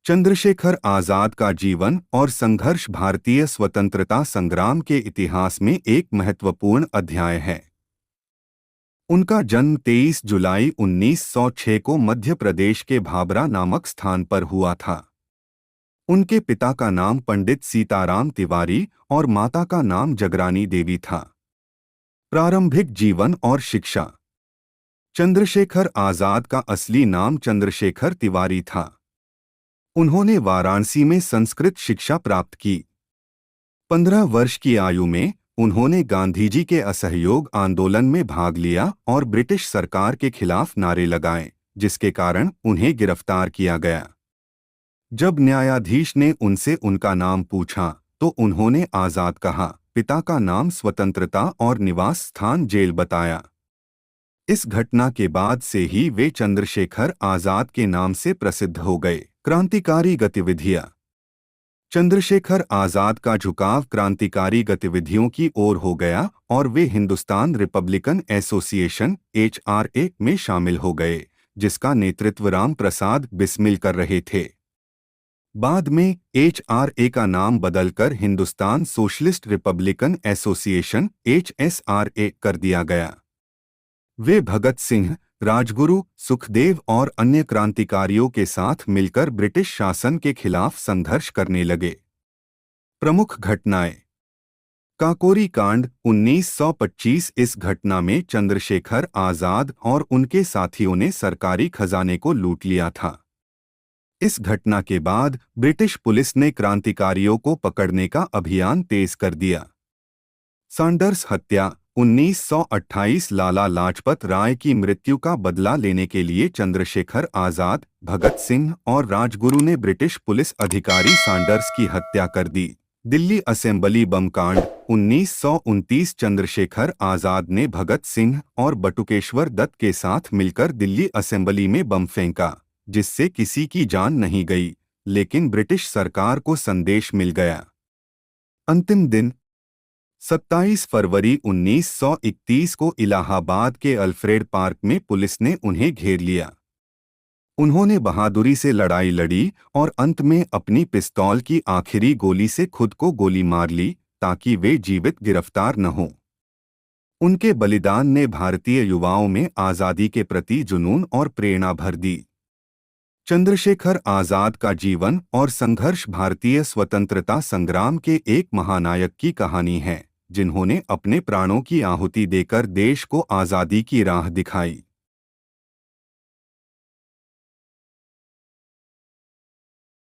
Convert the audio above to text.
चंद्रशेखर आजाद का जीवन और संघर्ष भारतीय स्वतंत्रता संग्राम के इतिहास में एक महत्वपूर्ण अध्याय है। उनका जन्म 23 जुलाई 1906 को मध्य प्रदेश के भाबरा नामक स्थान पर हुआ था। उनके पिता का नाम पंडित सीताराम तिवारी और माता का नाम जगरानी देवी था। प्रारंभिक जीवन और शिक्षा। चंद्रशेखर आजाद का असली नाम चंद्रशेखर तिवारी था। उन्होंने वाराणसी में संस्कृत शिक्षा प्राप्त की। 15 वर्ष की आयु में उन्होंने गांधीजी के असहयोग आंदोलन में भाग लिया और ब्रिटिश सरकार के खिलाफ नारे लगाए, जिसके कारण उन्हें गिरफ्तार किया गया। जब न्यायाधीश ने उनसे उनका नाम पूछा तो उन्होंने आजाद कहा। पिता का नाम स्वतंत्रता और निवास स्थान जेल बताया। इस घटना के बाद से ही वे चंद्रशेखर आजाद के नाम से प्रसिद्ध हो गए। क्रांतिकारी गतिविधियां। चंद्रशेखर आजाद का झुकाव क्रांतिकारी गतिविधियों की ओर हो गया और वे हिंदुस्तान रिपब्लिकन एसोसिएशन (HRA) में शामिल हो गए, जिसका नेतृत्व राम प्रसाद बिस्मिल कर रहे थे। बाद में HRA का नाम बदलकर Hindustan socialist Republican association (HSRA) कर दिया गया। वे भगत सिंह, राजगुरु, सुखदेव और अन्य क्रांतिकारियों के साथ मिलकर ब्रिटिश शासन के खिलाफ संघर्ष करने लगे। प्रमुख घटनाएं। काकोरी कांड 1925। इस घटना में चंद्रशेखर आजाद और उनके साथियों ने सरकारी खजाने को लूट लिया था। इस घटना के बाद ब्रिटिश पुलिस ने क्रांतिकारियों को पकड़ने का अभियान तेज कर दिया। सैंडर्स हत्या 1928। लाला लाजपत राय की मृत्यु का बदला लेने के लिए चंद्रशेखर आजाद, भगत सिंह और राजगुरु ने ब्रिटिश पुलिस अधिकारी सैंडर्स की हत्या कर दी। दिल्ली असेंबली बम कांड 1929। चंद्रशेखर आजाद ने भगत सिंह और बटुकेश्वर दत्त के साथ मिलकर दिल्ली असेंबली में बम फेंका, जिससे किसी की जान नहीं गई, लेकिन ब्रिटिश सरकार को संदेश मिल गया। अंतिम दिन 27 फरवरी 1931 को इलाहाबाद के अल्फ्रेड पार्क में पुलिस ने उन्हें घेर लिया। उन्होंने बहादुरी से लड़ाई लड़ी और अंत में अपनी पिस्तौल की आखिरी गोली से खुद को गोली मार ली ताकि वे जीवित गिरफ्तार न हों। उनके बलिदान ने भारतीय युवाओं में आज़ादी के प्रति जुनून और प्रेरणा भर दी। चंद्रशेखर आजाद का जीवन और संघर्ष भारतीय स्वतंत्रता संग्राम के एक महानायक की कहानी है, जिन्होंने अपने प्राणों की आहुति देकर देश को आज़ादी की राह दिखाई।